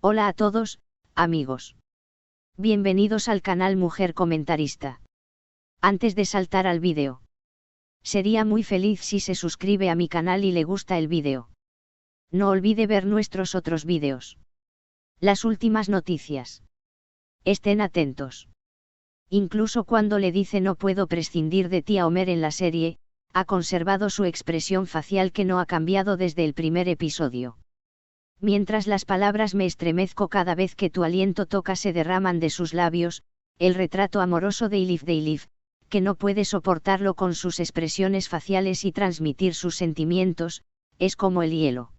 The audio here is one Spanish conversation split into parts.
Hola a todos, amigos. Bienvenidos al canal Mujer Comentarista. Antes de saltar al vídeo, sería muy feliz si se suscribe a mi canal y le gusta el vídeo. No olvide ver nuestros otros vídeos. Las últimas noticias. Estén atentos. Incluso cuando le dice no puedo prescindir de ti a Homer en la serie, ha conservado su expresión facial que no ha cambiado desde el primer episodio. Mientras las palabras me estremezco cada vez que tu aliento toca se derraman de sus labios, el retrato amoroso de Elif, que no puede soportarlo con sus expresiones faciales y transmitir sus sentimientos, es como el hielo.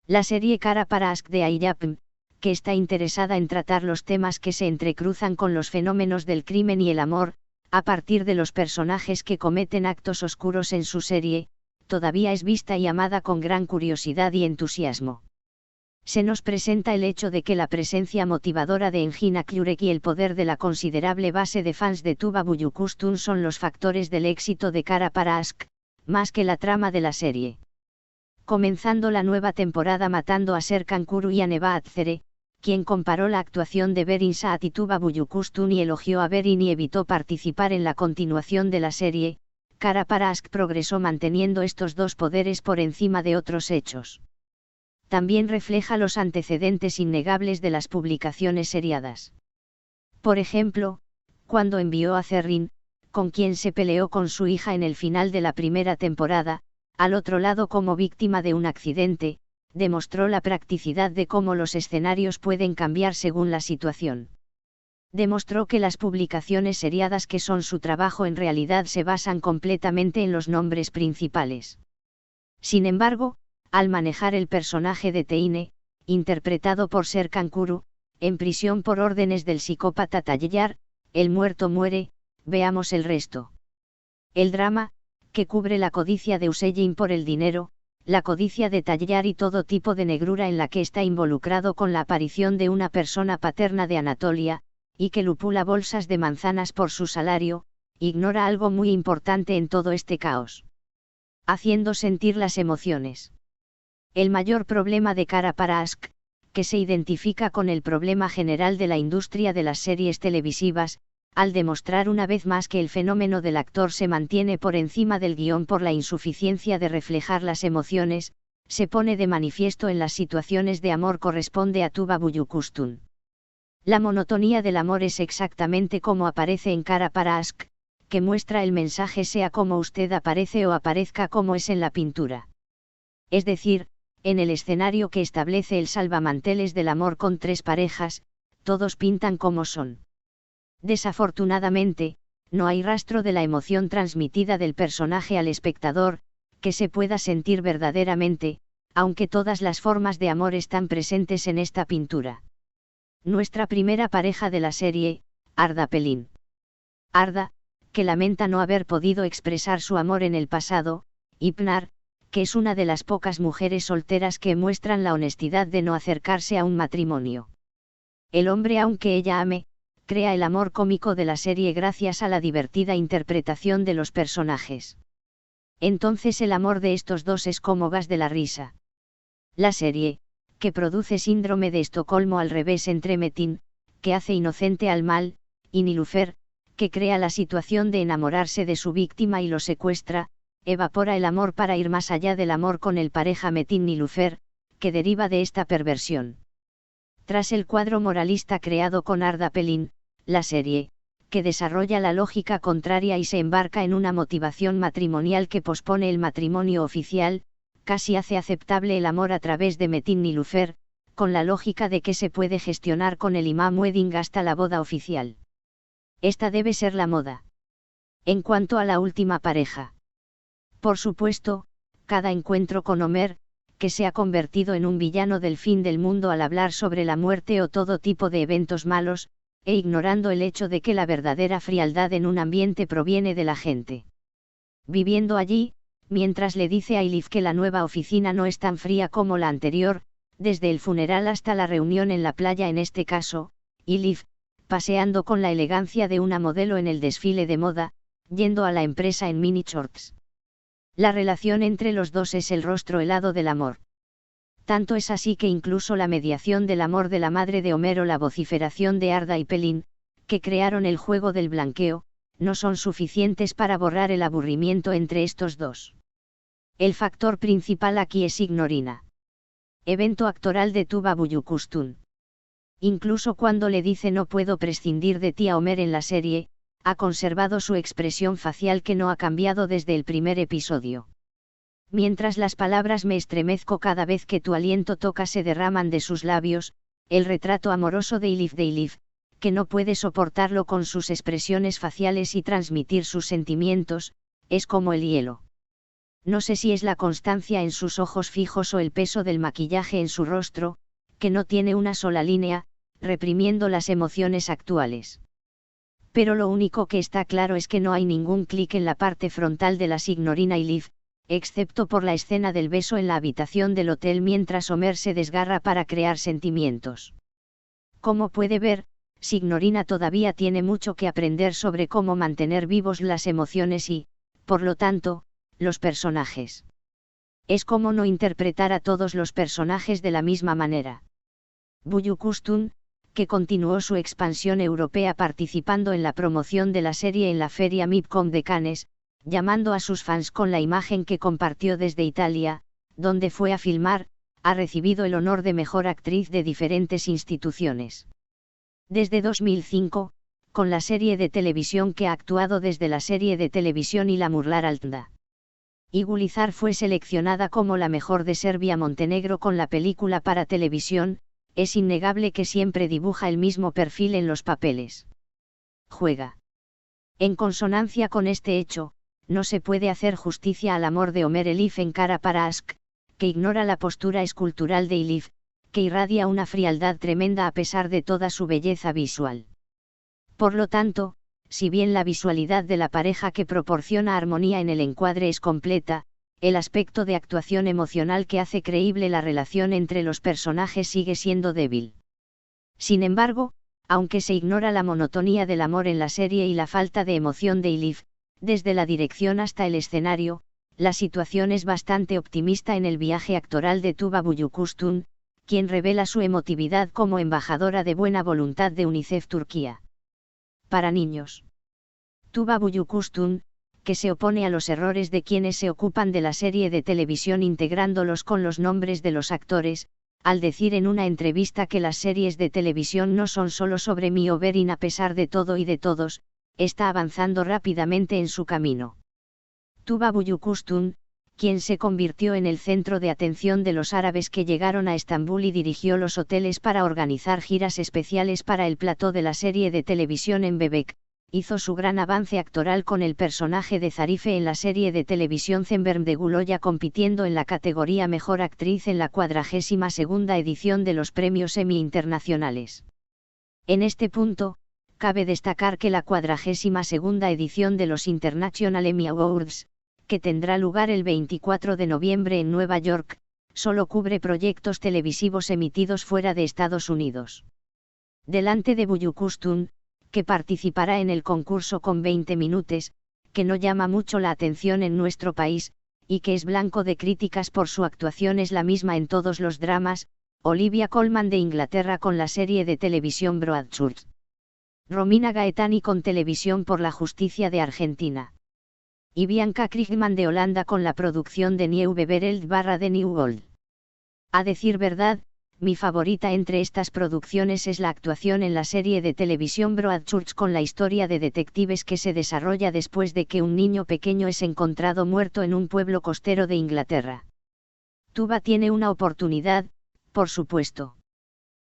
La serie Cara para Ask de Ayapm, que está interesada en tratar los temas que se entrecruzan con los fenómenos del crimen y el amor, a partir de los personajes que cometen actos oscuros en su serie, todavía es vista y amada con gran curiosidad y entusiasmo. Se nos presenta el hecho de que la presencia motivadora de Engin Akyurek y el poder de la considerable base de fans de Tuba Büyüküstün son los factores del éxito de Cara para Ask, más que la trama de la serie. Comenzando la nueva temporada matando a Serkan Kuru y a Nebahat Zere, quien comparó la actuación de Berin Saat y Tuba Büyüküstün y elogió a Berin y evitó participar en la continuación de la serie, Cara para Ask progresó manteniendo estos dos poderes por encima de otros hechos. También refleja los antecedentes innegables de las publicaciones seriadas. Por ejemplo, cuando envió a Zerrin, con quien se peleó con su hija en el final de la primera temporada, al otro lado como víctima de un accidente, demostró la practicidad de cómo los escenarios pueden cambiar según la situación. Demostró que las publicaciones seriadas que son su trabajo en realidad se basan completamente en los nombres principales. Sin embargo, al manejar el personaje de Teine, interpretado por Serkan Kuru, en prisión por órdenes del psicópata Tayyar, el muerto muere, veamos el resto. El drama, que cubre la codicia de Hüseyin por el dinero, la codicia de Tayyar y todo tipo de negrura en la que está involucrado con la aparición de una persona paterna de Anatolia, y que lupula bolsas de manzanas por su salario, ignora algo muy importante en todo este caos. Haciendo sentir las emociones. El mayor problema de Cara para Ask, que se identifica con el problema general de la industria de las series televisivas, al demostrar una vez más que el fenómeno del actor se mantiene por encima del guión por la insuficiencia de reflejar las emociones, se pone de manifiesto en las situaciones de amor corresponde a Tuba Büyüküstün. La monotonía del amor es exactamente como aparece en Cara para Ask, que muestra el mensaje sea como usted aparece o aparezca como es en la pintura. Es decir, en el escenario que establece el salvamanteles del amor con tres parejas, todos pintan como son. Desafortunadamente, no hay rastro de la emoción transmitida del personaje al espectador, que se pueda sentir verdaderamente, aunque todas las formas de amor están presentes en esta pintura. Nuestra primera pareja de la serie, Arda Pelin. Arda, que lamenta no haber podido expresar su amor en el pasado, y Pınar, que es una de las pocas mujeres solteras que muestran la honestidad de no acercarse a un matrimonio. El hombre, aunque ella ame, crea el amor cómico de la serie gracias a la divertida interpretación de los personajes. Entonces el amor de estos dos es como gas de la risa. La serie, que produce síndrome de Estocolmo al revés entre Metin, que hace inocente al mal, y Nilüfer, que crea la situación de enamorarse de su víctima y lo secuestra, evapora el amor para ir más allá del amor con el pareja Metin-Nilüfer, que deriva de esta perversión. Tras el cuadro moralista creado con Arda Pelin, la serie, que desarrolla la lógica contraria y se embarca en una motivación matrimonial que pospone el matrimonio oficial, casi hace aceptable el amor a través de Metin-Nilüfer, con la lógica de que se puede gestionar con el imam wedding hasta la boda oficial. Esta debe ser la moda. En cuanto a la última pareja. Por supuesto, cada encuentro con Homer, que se ha convertido en un villano del fin del mundo al hablar sobre la muerte o todo tipo de eventos malos, e ignorando el hecho de que la verdadera frialdad en un ambiente proviene de la gente. Viviendo allí, mientras le dice a Elif que la nueva oficina no es tan fría como la anterior, desde el funeral hasta la reunión en la playa en este caso, Elif, paseando con la elegancia de una modelo en el desfile de moda, yendo a la empresa en mini shorts. La relación entre los dos es el rostro helado del amor. Tanto es así que incluso la mediación del amor de la madre de Homer o la vociferación de Arda y Pelín, que crearon el juego del blanqueo, no son suficientes para borrar el aburrimiento entre estos dos. El factor principal aquí es Signorina. Evento actoral de Tuba Büyüküstün. Incluso cuando le dice no puedo prescindir de ti a Homer en la serie, ha conservado su expresión facial que no ha cambiado desde el primer episodio. Mientras las palabras me estremezco cada vez que tu aliento toca se derraman de sus labios, el retrato amoroso de Elif, que no puede soportarlo con sus expresiones faciales y transmitir sus sentimientos, es como el hielo. No sé si es la constancia en sus ojos fijos o el peso del maquillaje en su rostro, que no tiene una sola línea, reprimiendo las emociones actuales. Pero lo único que está claro es que no hay ningún clic en la parte frontal de la Signorina Elif, excepto por la escena del beso en la habitación del hotel mientras Homer se desgarra para crear sentimientos. Como puede ver, Signorina todavía tiene mucho que aprender sobre cómo mantener vivos las emociones y, por lo tanto, los personajes. Es como no interpretar a todos los personajes de la misma manera. Büyüküstün, que continuó su expansión europea participando en la promoción de la serie en la feria MIPCOM de Cannes, llamando a sus fans con la imagen que compartió desde Italia, donde fue a filmar, ha recibido el honor de mejor actriz de diferentes instituciones. Desde 2005, con la serie de televisión que ha actuado desde la serie de televisión y la Murlar Altında. Igulizar fue seleccionada como la mejor de Serbia-Montenegro con la película para televisión, es innegable que siempre dibuja el mismo perfil en los papeles. Juega. En consonancia con este hecho, no se puede hacer justicia al amor de Homer Elif en cara para Ask, que ignora la postura escultural de Elif, que irradia una frialdad tremenda a pesar de toda su belleza visual. Por lo tanto, si bien la visualidad de la pareja que proporciona armonía en el encuadre es completa, el aspecto de actuación emocional que hace creíble la relación entre los personajes sigue siendo débil. Sin embargo, aunque se ignora la monotonía del amor en la serie y la falta de emoción de Elif, desde la dirección hasta el escenario, la situación es bastante optimista en el viaje actoral de Tuba Büyüküstün, quien revela su emotividad como embajadora de buena voluntad de UNICEF Turquía. Para niños. Tuba Büyüküstün, que se opone a los errores de quienes se ocupan de la serie de televisión integrándolos con los nombres de los actores, al decir en una entrevista que las series de televisión no son solo sobre mí o Berin a pesar de todo y de todos, está avanzando rápidamente en su camino. Tuba Büyüküstün, quien se convirtió en el centro de atención de los árabes que llegaron a Estambul y dirigió los hoteles para organizar giras especiales para el plató de la serie de televisión en Bebek, hizo su gran avance actoral con el personaje de Zarife en la serie de televisión Zemberm de Guloya compitiendo en la categoría Mejor Actriz en la 42ª edición de los premios Emmy internacionales. En este punto, cabe destacar que la 42ª edición de los International Emmy Awards, que tendrá lugar el 24 de noviembre en Nueva York, solo cubre proyectos televisivos emitidos fuera de Estados Unidos. Delante de Büyüküstün, que participará en el concurso con 20 minutos, que no llama mucho la atención en nuestro país, y que es blanco de críticas por su actuación es la misma en todos los dramas, Olivia Colman de Inglaterra con la serie de televisión Broadchurch. Romina Gaetani con Televisión por la Justicia de Argentina. Y Bianca Krigman de Holanda con la producción de Nieuwe Wereld de New World. A decir verdad, mi favorita entre estas producciones es la actuación en la serie de televisión Broadchurch con la historia de detectives que se desarrolla después de que un niño pequeño es encontrado muerto en un pueblo costero de Inglaterra. Tuba tiene una oportunidad, por supuesto.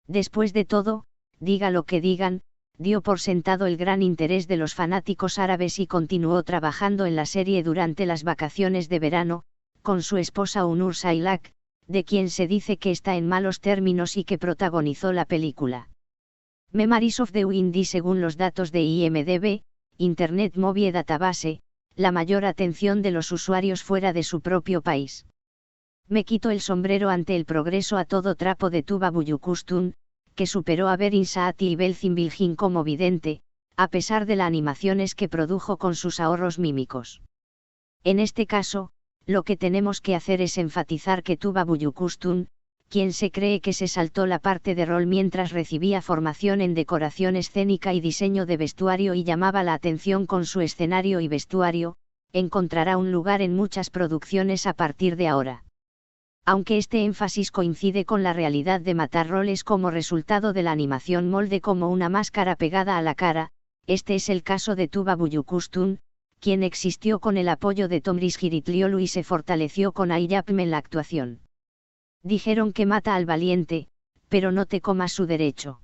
Después de todo, diga lo que digan, dio por sentado el gran interés de los fanáticos árabes y continuó trabajando en la serie durante las vacaciones de verano, con su esposa Onur Sailak, de quien se dice que está en malos términos y que protagonizó la película Memories of the Wind y según los datos de IMDb, Internet Movie Database, la mayor atención de los usuarios fuera de su propio país. Me quito el sombrero ante el progreso a todo trapo de Tuba Büyüküstün, que superó a Berin Saati y Belcin Bilgin como vidente, a pesar de las animaciones que produjo con sus ahorros mímicos. En este caso, lo que tenemos que hacer es enfatizar que Tuba Büyüküstün, quien se cree que se saltó la parte de rol mientras recibía formación en decoración escénica y diseño de vestuario y llamaba la atención con su escenario y vestuario, encontrará un lugar en muchas producciones a partir de ahora. Aunque este énfasis coincide con la realidad de matar roles como resultado de la animación molde como una máscara pegada a la cara, este es el caso de Tuba Büyüküstün, quien existió con el apoyo de Tomris Giritliolu y se fortaleció con Ayyapm en la actuación. Dijeron que mata al valiente, pero no te comas su derecho.